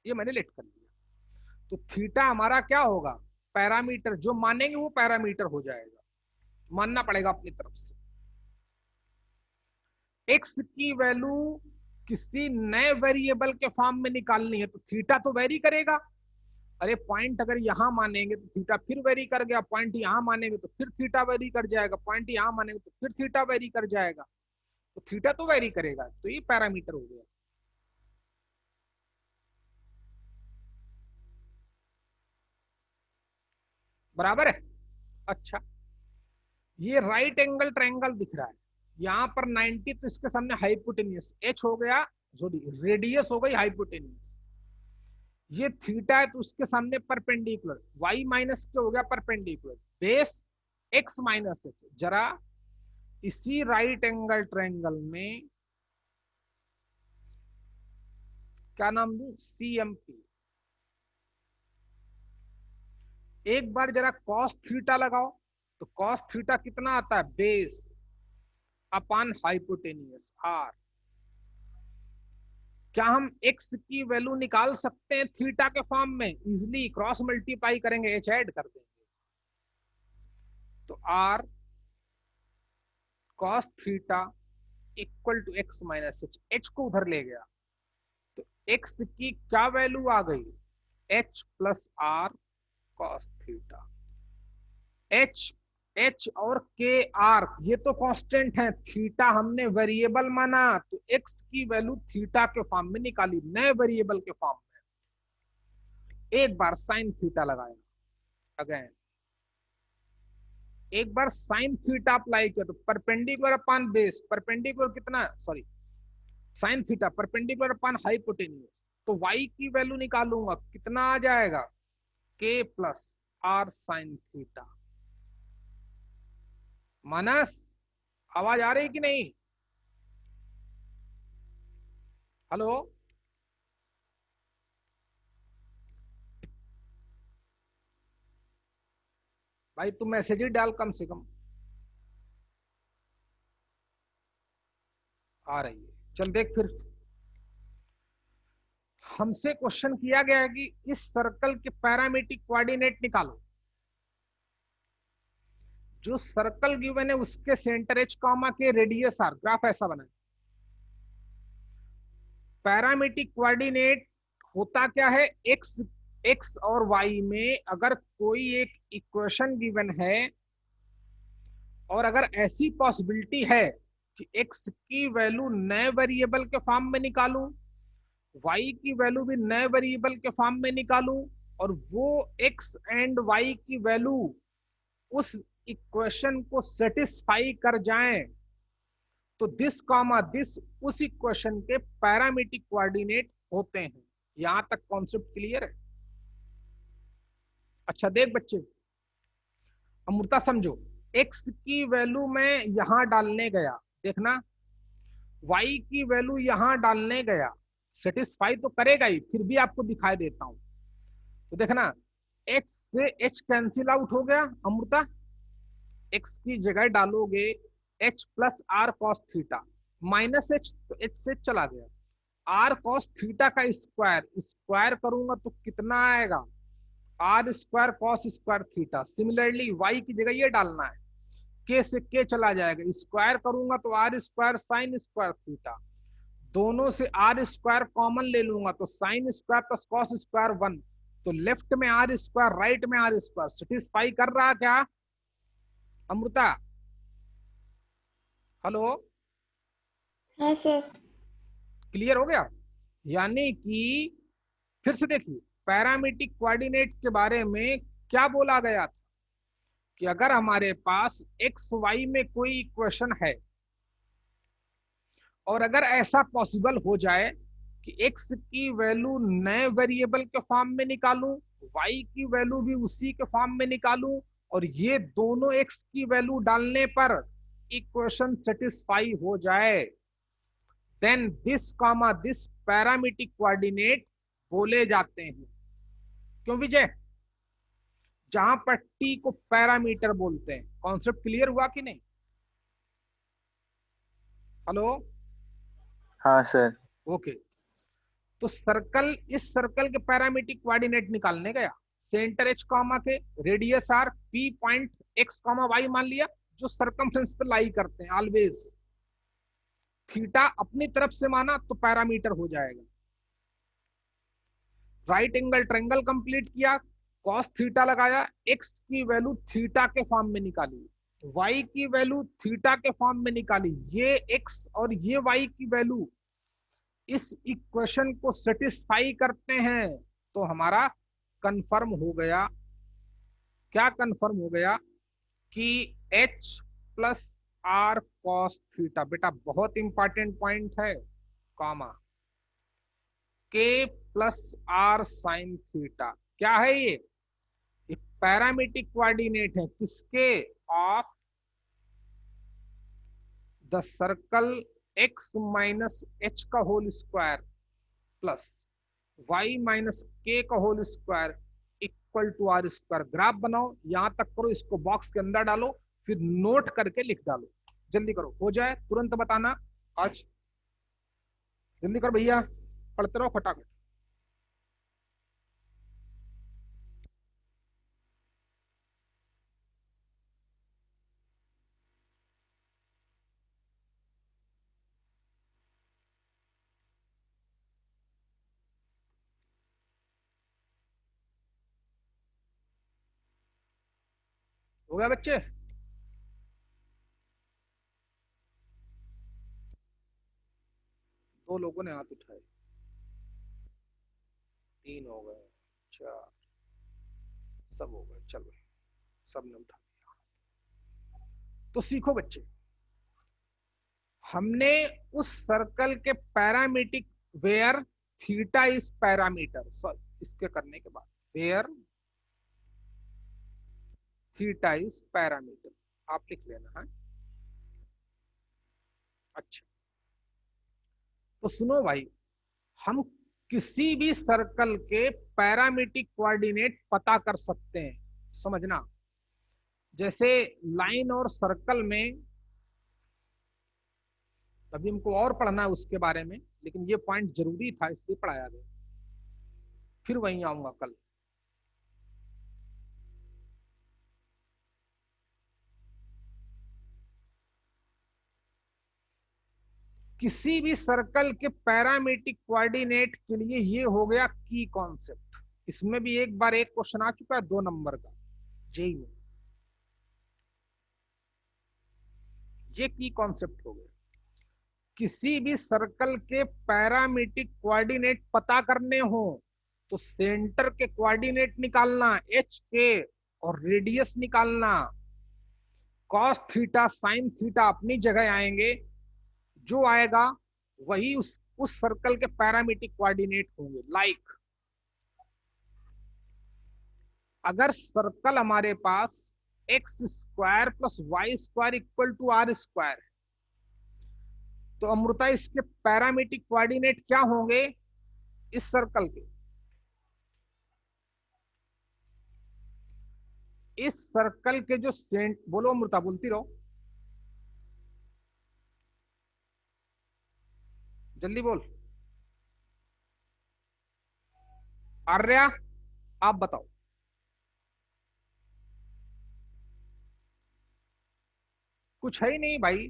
ये मैंने लेट कर लिया। तो थीटा हमारा क्या होगा, पैरामीटर, जो मानेंगे वो पैरामीटर हो जाएगा, मानना पड़ेगा अपनी तरफ से। एक्स की वैल्यू किसी नए वेरिएबल के फॉर्म में निकालनी है तो थीटा तो वेरी करेगा। अरे पॉइंट अगर यहां मानेंगे तो थीटा फिर वेरी कर गया, पॉइंट यहां मानेंगे तो फिर थीटा वेरी कर जाएगा, पॉइंट यहां मानेंगे तो फिर थीटा वेरी कर जाएगा, तो थीटा तो वेरी करेगा, तो ये पैरामीटर हो गया। बराबर है। अच्छा, ये राइट एंगल ट्रायंगल दिख रहा है, यहां पर 90, तो इसके सामने हाइपोटेन्यूस एच हो गया, सॉरी रेडियस हो गई हाइपोटेन्यूस। ये थीटा है तो उसके सामने परपेंडिकुलर, y माइनस के हो गया perpendicular, base x minus H. जरा इसी राइट एंगल ट्रायंगल में क्या नाम दूं, CMP। एक बार जरा cos थीटा लगाओ, तो cos थीटा कितना आता है, बेस अपॉन हाइपोटेन्यूस r। क्या हम x की वैल्यू निकाल सकते हैं थीटा के फॉर्म में, इजिली क्रॉस मल्टीप्लाई करेंगे, h ऐड कर देंगे, तो r cos theta equal to x minus h, h को उधर ले गया तो x की क्या वैल्यू आ गई, h plus r cos theta. h और k r ये तो कांस्टेंट है, थीटा हमने वेरिएबल माना तो x की वैल्यू थीटा के फॉर्म में निकाली, नए वेरिएबल के फॉर्म में। एक बार साइन थीटा लगाया, अगेन एक बार साइन थीटा अप्लाई किया तो परपेंडिकुलर अपॉन बेस, परपेंडिकुलर कितना, sorry sine theta perpendicular upon hypotenuse, तो y की वैल्यू निकालूंगा, कितना आ जाएगा, k plus r sine theta. Manas आवाज आ रही कि नहीं, हेलो? भाई तू मैसेज ही डाल कम से कम, आ रही है। चल देख, फिर हमसे क्वेश्चन किया गया है कि इस सर्कल के पैरामीट्रिक कोऑर्डिनेट निकालो। जो सर्कल गिवन है उसके सेंटर h कॉमा के रेडियस r, ग्राफ ऐसा बना है। पैरामीट्रिक कोऑर्डिनेट होता क्या है, x और y में अगर कोई एक इक्वेशन गिवन है और अगर ऐसी पॉसिबिलिटी है कि x की वैल्यू नए वेरिएबल के फॉर्म में निकालूं, y की वैल्यू भी नए वेरिएबल के फॉर्म में निकालूं, और वो x एंड y की वैल्यू उस इक्वेशन को सेटिस्फाई कर जाएं, तो दिस कॉमा दिस उस इक्वेशन के पैरामीट्रिक कोऑर्डिनेट होते हैं। यहां तक कॉन्सेप्ट क्लियर है? अच्छा देख बच्चे, अमृता समझो, x की वैल्यू मैं यहां डालने गया, देखना y की वैल्यू यहां डालने गया, सेटिस्फाई तो करेगा ही, फिर भी आपको दिखाई देता हूं। तो देखना x से h कैंसिल आउट हो गया, अमृता x की जगह डालोगे h plus r cos theta, minus h तो h से चला गया, आर कॉस थीटा का स्क्वायर, स्क्वायर करूंगा तो कितना आएगा, r square cos square theta. Similarly y की जगह ये डालना है, k से k चला जाएगा, स्क्वायर करूंगा तो r square sine square theta, दोनों से आर स्क्वायर कॉमन ले लूंगा तो sine square plus cos square 1, तो लेफ्ट में आर स्क्वायर राइट में आर स्क्वायर, सेटिस्फाई कर रहा क्या अमृता? हेलो? हाँ सर। क्लियर हो गया? यानी कि फिर से देखिए, पैरामीट्रिक कोऑर्डिनेट के बारे में क्या बोला गया था कि अगर हमारे पास एक्स वाई में कोई इक्वेशन है और अगर ऐसा पॉसिबल हो जाए कि x की वैल्यू नए वेरिएबल के फॉर्म में निकालूं, y की वैल्यू भी उसी के फॉर्म में निकालूं और ये दोनों x की वैल्यू डालने पर इक्वेशन सेटिस्फाई हो जाए, then this comma this parametric coordinate बोले जाते हैं। क्यों विजय? जहां पर t को पैरामीटर बोलते हैं। कॉन्सेप्ट क्लियर हुआ कि नहीं? हेलो? हाँ सर। ओके। तो सर्कल, इस सर्कल के पैरामीट्रिक कोऑर्डिनेट निकालने गया, सेंटर h कॉमा के, radius r, p point x comma y मान लिया जो सरकमफ्रेंस पे लाई करते हैं ऑलवेज। थीटा अपनी तरफ से माना तो पैरामीटर हो जाएगा। राइट एंगल ट्रायंगल कंप्लीट किया, कॉस थीटा लगाया, x की वैल्यू थीटा के फॉर्म में निकाली, y की वैल्यू थीटा के फॉर्म में निकाली, ये x और ये y की वैल्यू इस इक्वेशन को सेटिस्फाई करते हैं, तो हमारा कंफर्म हो गया। क्या कंफर्म हो गया? कि h plus r cos theta, बेटा बहुत इंपॉर्टेंट पॉइंट है, comma k plus r sine theta. क्या है ये पैरामीट्रिक कोऑर्डिनेट है किसके? Of the circle x minus h का whole square plus y minus k का whole square equal to r square. Graph बनाओ, यहां तक करो, इसको बॉक्स के अंदर डालो, फिर नोट करके लिख डालो। जल्दी करो, हो जाए तुरंत बताना। आज जल्दी करो भैया, पढ़ते रहो फटाफट। हो गया बच्चे? दो लोगों ने हाथ उठाए, तीन हो गए, चार, सब हो गए। चलो, सबने उठा दिया। तो सीखो बच्चे, हमने उस सर्कल के parametric where theta is parameter, इसके करने के बाद वेयर थीटा इज पैरामीटर आप लिख लेना है। अच्छा, तो सुनो भाई, हम किसी भी सर्कल के पैरामीट्रिक कोऑर्डिनेट पता कर सकते हैं, समझना। जैसे लाइन और सर्कल में, अभी हमको और पढ़ना है उसके बारे में, लेकिन ये पॉइंट जरूरी था इसलिए पढ़ाया गया। फिर वहीं आऊंगा कल। किसी भी सर्कल के पैरामीट्रिक कोऑर्डिनेट के लिए ये हो गया की कॉन्सेप्ट। इसमें भी एक बार एक क्वेश्चन आ चुका है 2 नंबर का जेई में, ये की कॉन्सेप्ट हो गया। किसी भी सर्कल के पैरामीट्रिक कोऑर्डिनेट पता करने हो तो सेंटर के कोऑर्डिनेट निकालना एच के और रेडियस निकालना, कॉस थीटा साइन थीटा अपनी जगह आएंगे, जो आएगा वही उस सर्कल के पैरामीट्रिक कोऑर्डिनेट होंगे। लाइक अगर सर्कल हमारे पास x square plus y square equal to r square है, तो अमृता इसके पैरामीट्रिक कोऑर्डिनेट क्या होंगे इस सर्कल के? इस सर्कल के जो बोलो अमृता, बोलती रहो, जल्दी बोल। आर्या आप बताओ। कुछ है ही नहीं भाई,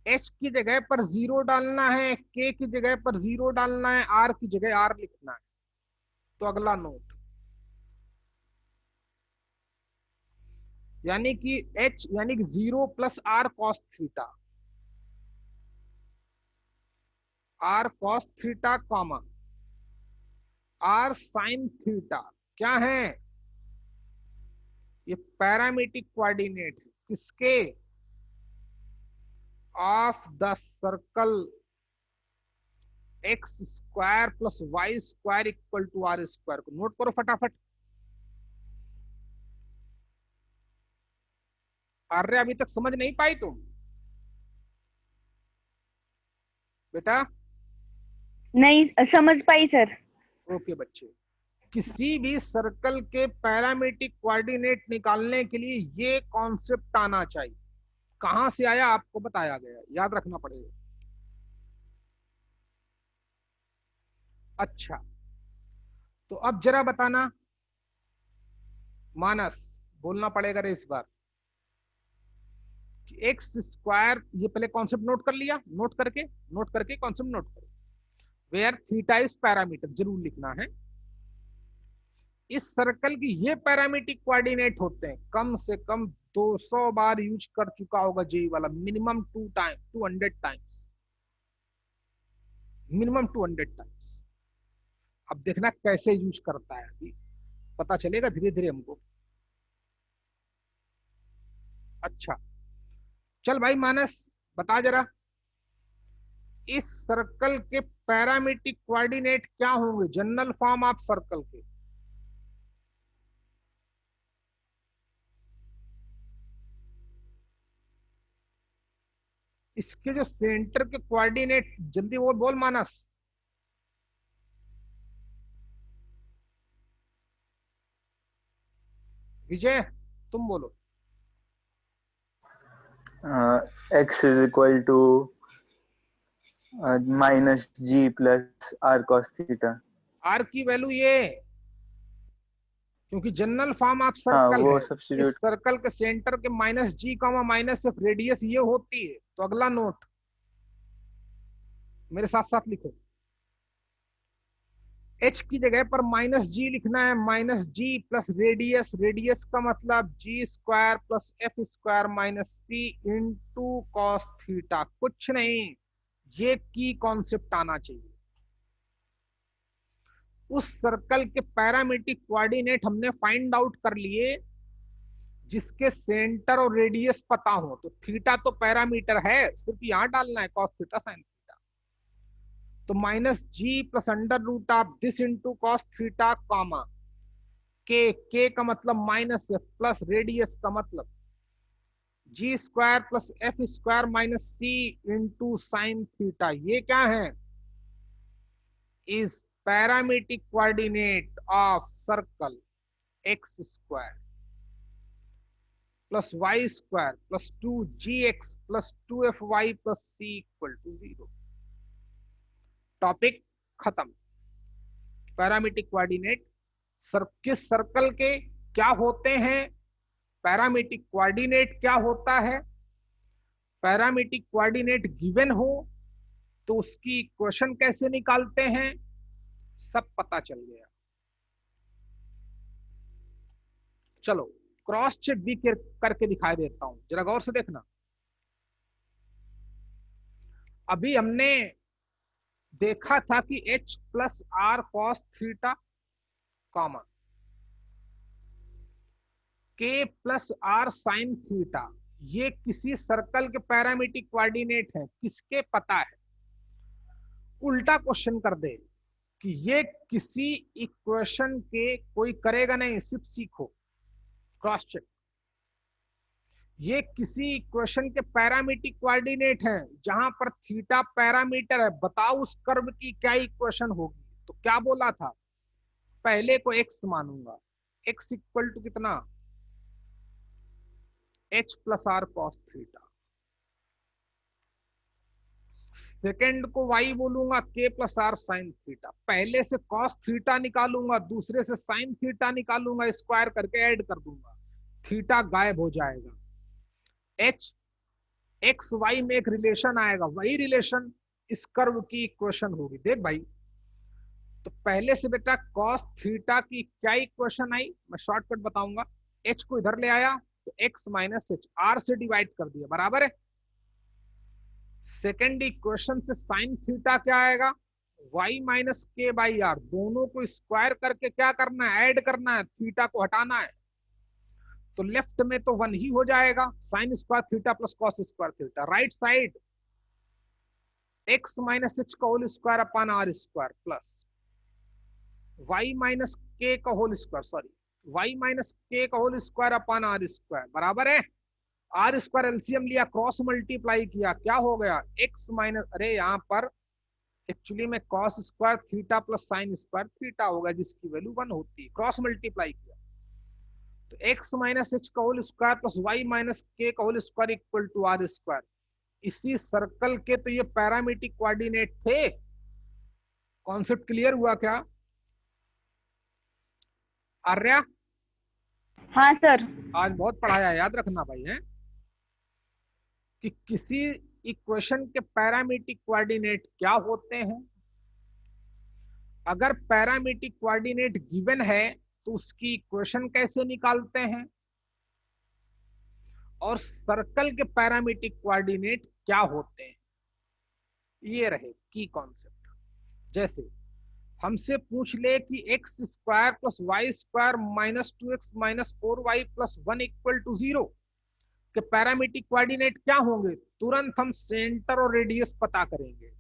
एच की जगह पर 0 डालना है, के की जगह पर 0 डालना है, आर की जगह आर लिखना है। तो अगला नोट, यानी कि एच यानी कि 0 plus r cos theta, r cos theta comma r sine theta क्या है? ये पैरामीट्रिक कोऑर्डिनेट है किसके? Of the circle x square plus y square equal to r square. को नोट करो फटाफट। आर्य अभी तक समझ नहीं पाई तुम बेटा? नहीं समझ पाई सर। ओके बच्चे, किसी भी सर्कल के पैरामीट्रिक कोऑर्डिनेट निकालने के लिए ये कॉन्सेप्ट आना चाहिए। कहां से आया आपको बताया गया, याद रखना पड़ेगा। अच्छा, तो अब जरा बताना मानस, बोलना पड़ेगा रे इस बार कि एक्स स्क्वायर, ये पहले कॉन्सेप्ट नोट कर लिया, नोट करके कॉन्सेप्ट नोट करो। वेयर थीटा इज पैरामीटर, जरूर लिखना है। इस सर्कल की ये पैरामीट्रिक कोऑर्डिनेट होते हैं, कम से कम 200 बार यूज कर चुका होगा जेई वाला, मिनिमम 200 टाइम्स, मिनिमम 200 टाइम्स। अब देखना कैसे यूज करता है, अभी पता चलेगा धीरे धीरे हमको। अच्छा चल भाई मानस, बता जरा इस सर्कल के पैरामीट्रिक कोऑर्डिनेट क्या होंगे, जनरल फॉर्म ऑफ सर्कल के? इसके जो सेंटर के कोऑर्डिनेट, जल्दी वो बोल मानस। विजय तुम बोलो। x is equal to minus g plus r cos theta. R की वैल्यू ये, क्योंकि जनरल फॉर्म ऑफ हाँ सर्कल वो है, इस सब्स्टिट्यूट। सर्कल के सेंटर के minus g comma minus f radius ये होती है। तो अगला नोट मेरे साथ साथ लिखो, एच की जगह पर माइनस जी लिखना है, minus g plus radius, radius का मतलब g square plus f square minus c into cos theta, कुछ नहीं, ये की कॉन्सेप्ट आना चाहिए। उस सर्कल के पैरामीट्रिक कोऑर्डिनेट हमने फाइंड आउट कर लिए जिसके सेंटर और रेडियस पता हो। तो थीटा तो पैरामीटर है, सिर्फ यहां डालना है कॉस थीटा साइन थीटा। तो minus g plus under root of this into cos theta comma k का मतलब माइनस एफ प्लस रेडियस का मतलब g square plus f square minus c into sine theta. ये क्या है? Is parametric coordinate of circle x square plus y square plus 2gx plus 2fy plus c equal to 0। Topic खत्म। पैरामीट्रिक कोऑर्डिनेट किस सर्कल के क्या होते हैं, पैरामीट्रिक कोऑर्डिनेट क्या होता है, पैरामीट्रिक कोऑर्डिनेट गिवन हो तो उसकी इक्वेशन कैसे निकालते हैं, सब पता चल गया। चलो क्रॉस चेक भी करके दिखाई देता हूं, जरा गौर से देखना। अभी हमने देखा था कि h plus r cos theta comma k plus r sine theta, ये किसी सर्कल के पैरामीट्रिक कोऑर्डिनेट है, किसके पता है? उल्टा क्वेश्चन कर दे कि ये किसी इक्वेशन के, कोई करेगा नहीं, सिर्फ सीखो क्रॉस चेक। ये किसी इक्वेशन के पैरामीट्रिक कोऑर्डिनेट हैं जहां पर थीटा पैरामीटर है। बताओ उस कर्व की क्या इक्वेशन होगी? तो क्या बोला था, पहले को x मानूंगा, x इक्वल टू कितना, h plus r cos theta. Second को y बोलूंगा, k plus r sine theta. पहले से कॉस थीटा निकालूंगा, दूसरे से साइन थीटा निकालूंगा, स्क्वायर करके ऐड कर दूंगा, थीटा गायब हो जाएगा। h एक्स वाई में एक रिलेशन आएगा, वही रिलेशन इस कर्व की इक्वेशन होगी। देख भाई, तो पहले से बेटा कॉस थीटा की क्या इक्वेशन आई, मैं शॉर्टकट बताऊंगा। h को इधर ले आया तो x माइनस एच, आर से डिवाइड कर दिया, बराबर है। सेकेंड इक्वेशन से साइन थीटा क्या आएगा, y माइनस के बाई आर, दोनों को स्क्वायर करके क्या करना है, ऐड करना है, थीटा को हटाना है। तो लेफ्ट में तो 1 ही हो जाएगा, sine square theta plus cos square theta. Right side x minus h का whole square upon r square plus y minus k का whole square, sorry y minus k का whole square upon r square, बराबर है। आर स्क्वायर एलसीएम लिया, क्रॉस मल्टीप्लाई किया, क्या हो गया एक्स माइनस, अरे यहाँ पर एक्चुअली में cos square theta plus sign square theta होगा जिसकी वैल्यू 1 होती है, क्रॉस मल्टीप्लाई किया तो x माइनस एच का whole square plus y minus k का whole square equal to r square. इसी सर्कल के तो ये पैरामीट्रिक कोऑर्डिनेट थे। कॉन्सेप्ट क्लियर हुआ क्या आर्या? हाँ सर। आज बहुत पढ़ाया, याद रखना भाई है कि किसी इक्वेशन के पैरामीट्रिक कोऑर्डिनेट क्या होते हैं। अगर पैरामीट्रिक कोऑर्डिनेट गिवन है तो उसकी इक्वेशन कैसे निकालते हैं, और सर्कल के पैरामीट्रिक कोऑर्डिनेट क्या होते हैं, ये रहे की कॉन्सेप्ट। जैसे हमसे पूछ ले कि x square plus y square minus 2x minus 4y plus 1 equal to 0 के पैरामीट्रिक कोऑर्डिनेट क्या होंगे, तुरंत हम सेंटर और रेडियस पता करेंगे।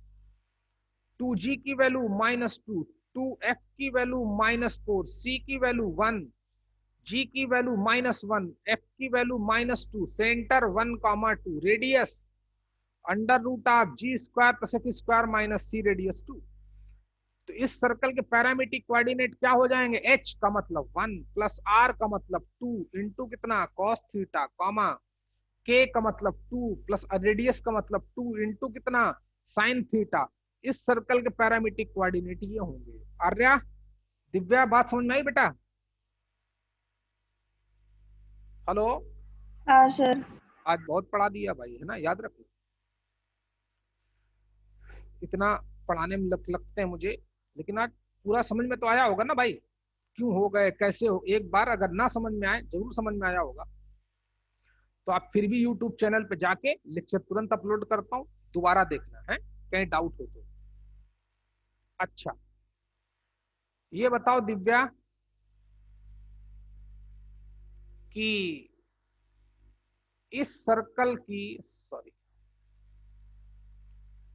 2g की वैल्यू -2, 2f की वैल्यू -4, c की वैल्यू 1, g की वैल्यू -1, f की value -2, centre 1, 2, radius under root of g square plus f square minus c radius 2। तो इस सर्कल के पैरामीट्रिक कोऑर्डिनेट क्या हो जाएंगे, h का मतलब 1 प्लस r का मतलब 2 इंटू कितना cos थीटा, कॉमा k का मतलब 2 प्लस रेडियस का मतलब 2 इंटू कितना sin थीटा। इस सर्कल के पैरामीट्रिक कोऑर्डिनेट ये होंगे। आर्या, दिव्या, बात समझ में आई बेटा? हेलो, हाँ सर। आज बहुत पढ़ा दिया भाई, है ना, याद रखो। इतना पढ़ाने में लगते हैं मुझे, लेकिन आज पूरा समझ में तो आया होगा ना भाई, क्यों हो गए कैसे हो। एक बार अगर ना समझ में आए, जरूर समझ में आया होगा, तो आप फिर भी यूट्यूब चैनल पे जाके लेक्चर तुरंत अपलोड करता हूँ, दोबारा देखना है, कहीं डाउट हो तो। अच्छा, ये बताओ दिव्या कि इस सर्कल की, सॉरी,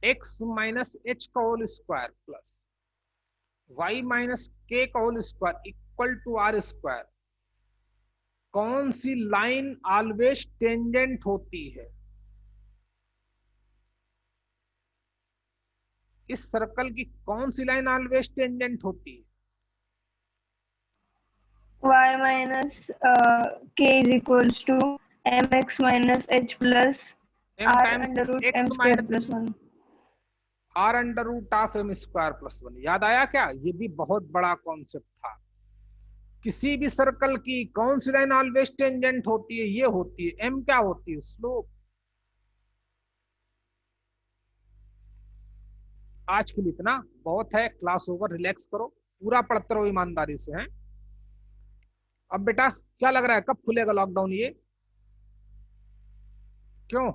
x माइनस एच का whole square plus y minus k का whole square equal to r square, कौन सी लाइन ऑलवेज टेंजेंट होती है? इस सर्कल की कौन सी लाइन ऑलवेज टेंजेंट होती है? y minus k is equals to mx minus h plus m r times under root x m square plus 1। r under root of m square plus 1। याद आया क्या? ये भी बहुत बड़ा कॉन्सेप्ट था। किसी भी सर्कल की कौन सी लाइन ऑलवेज टेंजेंट होती है? ये होती है m, क्या होती है, स्लोप। आज के लिए इतना बहुत है, क्लास ओवर, रिलैक्स करो, पूरा पढ़ते रहो ईमानदारी से, हैं। अब बेटा क्या लग रहा है, कब खुलेगा लॉकडाउन? ये क्यों?